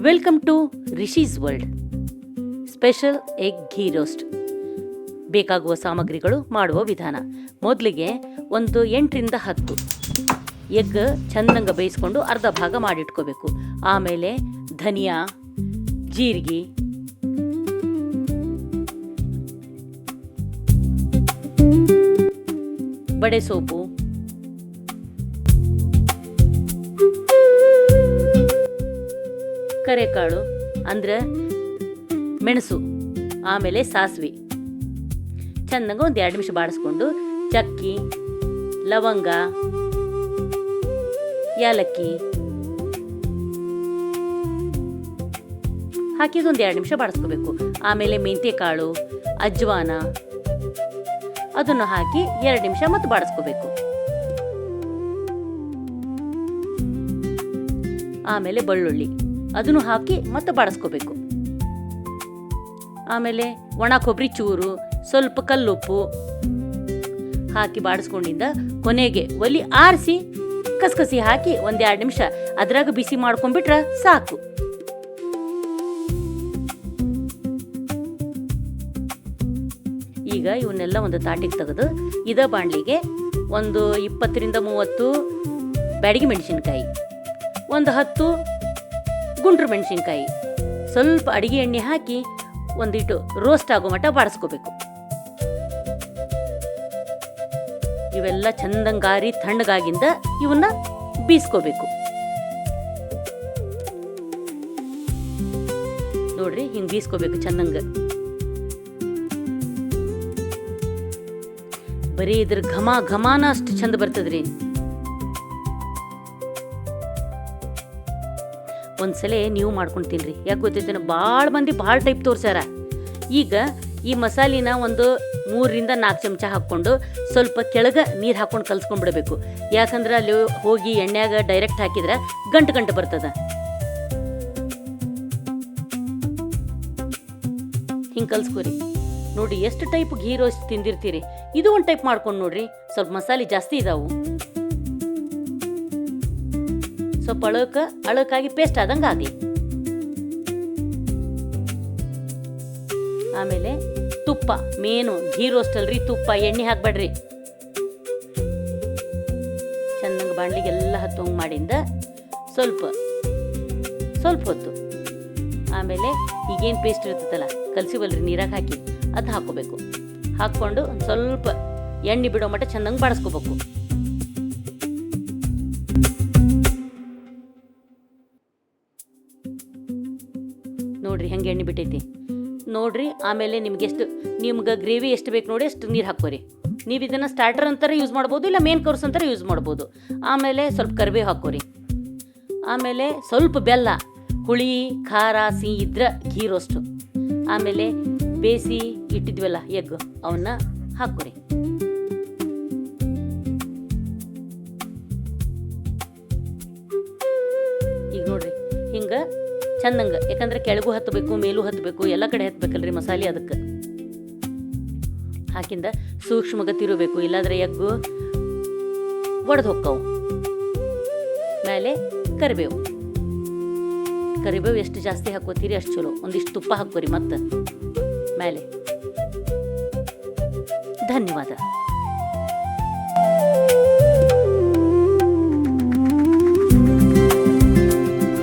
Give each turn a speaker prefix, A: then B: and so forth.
A: Welcome to Rishi's world special egg ghee roast. ಬೇಕಾಗುವ ಸಾಮಗ್ರಿಗಳು, ಮಾಡುವ ವಿಧಾನ. ಮೊದಲಿಗೆ ಒಂದು 8ರಿಂದ 10 ಎಗ್ ಚಂದಂಗ ಬೇಯಿಸ್ಕೊಂಡು ಅರ್ಧ ಭಾಗ ಮಾಡಿಟ್ಕೋಬೇಕು. ಆಮೇಲೆ ಧನಿಯಾ, ಜೀರಿಗೆ, ಬಡೆ ಸೋಪು, ಕರೆಕಾಳು ಅಂದ್ರೆ ಮೆಣಸು, ಆಮೇಲೆ ಸಾಸಿವೆ ಚೆಂದಂಗ ಒಂದು 2 ನಿಮಿಷ ಬಾಡಿಸ್ಕೊಂಡು ಚಕ್ಕಿ, ಲವಂಗ, ಯಾಲಕ್ಕಿ ಹಾಕಿದೊಂದು 2 ನಿಮಿಷ ಬಾಡಿಸ್ಕೋಬೇಕು. ಆಮೇಲೆ ಮೆಂತ್ಯ ಕಾಳು, ಅಜ್ವಾನ ಅದನ್ನು ಹಾಕಿ 2 ನಿಮಿಷ ಮತ್ತೆ ಬಾಡಿಸ್ಕೋಬೇಕು. ಆಮೇಲೆ ಬೆಳ್ಳುಳ್ಳಿ ಅದನ್ನು ಹಾಕಿ ಮತ್ತೆ ಬಾಡಿಸ್ಕೋಬೇಕು. ಆಮೇಲೆ ಒಣ ಕೊಬ್ಬರಿ ಚೂರು, ಸ್ವಲ್ಪ ಕಲ್ಲುಪ್ಪು ಹಾಕಿ ಬಾಡಿಸ್ಕೊಂಡಿದ್ದ ಕೊನೆಗೆ ಒಲಿ ಆರಿಸಿ ಕಸಕಸಿ ಹಾಕಿ ಒಂದು 2 ನಿಮಿಷ ಅದ್ರಾಗ ಬಿಸಿ ಮಾಡ್ಕೊಂಡ್ಬಿಟ್ರೆ ಸಾಕು. ಈಗ ಇವನ್ನೆಲ್ಲ ಒಂದು ತಾಟಿಗೆ ತೆಗೆದು ಇದ ಬಾಣಲಿಗೆ ಒಂದು 20ರಿಂದ 30 ಬ್ಯಾಡಗಿ ಮೆಣಸಿನ್ಕಾಯಿ, ಒಂದು 10 ಗುಂಡ್ರು ಮೆಣಸಿನ್ಕಾಯಿ, ಸ್ವಲ್ಪ ಅಡಿಗೆ ಎಣ್ಣೆ ಹಾಕಿ ಒಂದಿಟ್ಟು ರೋಸ್ಟ್ ಆಗೋ ಮಟ್ಟ ಬಾಡಿಸ್ಕೋಬೇಕು. ಇವೆಲ್ಲ ಚಂದಂಗಾರಿ ತಣ್ಣಗಾಗಿಂದ ಇವನ್ನ ಬೀಸ್ಕೋಬೇಕು. ನೋಡ್ರಿ, ಹಿಂಗ್ ಬೀಸ್ಕೋಬೇಕು ಚಂದಂಗ. ಬರೀ ಇದ್ರ ಘಮಾನ ಅಷ್ಟು ಚಂದ ಬರ್ತದ್ರಿ. ಒಂದ್ಸಲ ನೀವು ಮಾಡ್ಕೊಂಡು ತಿನ್ರಿ. ಯಾಕೆ ಗೊತ್ತೈತೇನ, ಭಾಳ ಮಂದಿ ಭಾಳ ಟೈಪ್ ತೋರ್ಸ್ಯಾರ. ಈಗ ಈ ಮಸಾಲಿನ ಒಂದು 3ರಿಂದ 4 ಚಮಚ ಹಾಕ್ಕೊಂಡು ಸ್ವಲ್ಪ ಕೆಳಗೆ ನೀರು ಹಾಕ್ಕೊಂಡು ಕಲ್ಸ್ಕೊಂಡ್ಬಿಡ್ಬೇಕು. ಯಾಕಂದ್ರೆ ಅಲ್ಲಿ ಹೋಗಿ ಎಣ್ಣೆಯಾಗ ಡೈರೆಕ್ಟ್ ಹಾಕಿದ್ರೆ ಗಂಟು ಬರ್ತದ. ಹಿಂಗೆ ಕಲ್ಸ್ಕೊರಿ. ನೋಡಿ ಎಷ್ಟು ಟೈಪ್ ಘೀ ರೋಸ್ಟ್ ತಿಂದಿರ್ತೀರಿ, ಇದು ಒಂದು ಟೈಪ್ ಮಾಡ್ಕೊಂಡು ನೋಡ್ರಿ. ಸ್ವಲ್ಪ ಮಸಾಲೆ ಜಾಸ್ತಿ ಇದಾವು, ಸ್ವಲ್ಪ ಅಳಕಾಗಿ ಪೇಸ್ಟ್ ಆದಂಗೆ ಆಗಲಿ. ಆಮೇಲೆ ತುಪ್ಪ ಮೇನು, ಘೀ ರೋಸ್ಟ್ ಅಲ್ರಿ, ತುಪ್ಪ, ಎಣ್ಣೆ ಹಾಕ್ಬೇಡ್ರಿ. ಚೆನ್ನಾಗಿ ಬಾಣ್ಲಿಗೆಲ್ಲ ಹತ್ತೋಂಗೆ ಮಾಡಿಂದ ಸ್ವಲ್ಪ ಹೊತ್ತು ಆಮೇಲೆ ಈಗೇನು ಪೇಸ್ಟ್ ಇರ್ತದಲ್ಲ ಕಲಸಿವಲ್ರಿ ನೀರಾಗ ಹಾಕಿ ಅದು ಹಾಕೋಬೇಕು. ಹಾಕ್ಕೊಂಡು ಒಂದು ಸ್ವಲ್ಪ ಎಣ್ಣೆ ಬಿಡೋ ಮಟ್ಟ ಚೆನ್ನಾಗಿ ಬಾಡಿಸ್ಕೋಬೇಕು. ನೋಡ್ರಿ ಹೆಂಗೆ ಎಣ್ಣೆ ಬಿಟ್ಟೈತಿ ನೋಡ್ರಿ. ಆಮೇಲೆ ನಿಮ್ಗೆ ಗ್ರೇವಿ ಎಷ್ಟು ಬೇಕು ನೋಡಿ ಅಷ್ಟು ನೀರು ಹಾಕೋರಿ. ನೀವು ಇದನ್ನು ಸ್ಟಾರ್ಟರ್ ಅಂತಾರೆ ಯೂಸ್ ಮಾಡ್ಬೋದು, ಇಲ್ಲ ಮೇನ್ ಕೋರ್ಸ್ ಅಂತಾರೆ ಯೂಸ್ ಮಾಡ್ಬೋದು. ಆಮೇಲೆ ಸ್ವಲ್ಪ ಕರಿಬೇವು ಹಾಕೋರಿ. ಆಮೇಲೆ ಸ್ವಲ್ಪ ಬೆಲ್ಲ, ಹುಳಿ ಖಾರ ಸಿಹಿ ಇದ್ರೆ ಘೀ ರೋಸ್ಟು. ಆಮೇಲೆ ಬೇಯಿಸಿ ಇಟ್ಟಿದ್ವಲ್ಲ ಎಗ್, ಅವನ್ನ ಹಾಕೋರಿ. ಈಗ ನೋಡ್ರಿ ಹಿಂಗೆ ಚಂದಂಗ, ಯಾಕಂದ್ರೆ ಕೆಳಗೂ ಹತ್ತಬೇಕು ಮೇಲೂ ಹತ್ತಬೇಕು, ಎಲ್ಲ ಕಡೆ ಹತ್ಬೇಕಲ್ರಿ ಮಸಾಲೆ. ಅದಕ್ಕೆ ಹಾಕಿಂದ ಸೂಕ್ಷ್ಮಗ ತಿರುಬೇಕು, ಇಲ್ಲಾಂದ್ರೆ ಎಗ್ಗು ಒಡೆದು ಹೊಕ್ಕವು. ಮೇಲೆ ಕರಿಬೇವು ಎಷ್ಟು ಜಾಸ್ತಿ ಹಾಕೋತೀರಿ ಅಷ್ಟು ಚಲೋ. ಒಂದಿಷ್ಟು ತುಪ್ಪ ಹಾಕೋರಿ ಮತ್ತೆ ಮೇಲೆ. ಧನ್ಯವಾದ.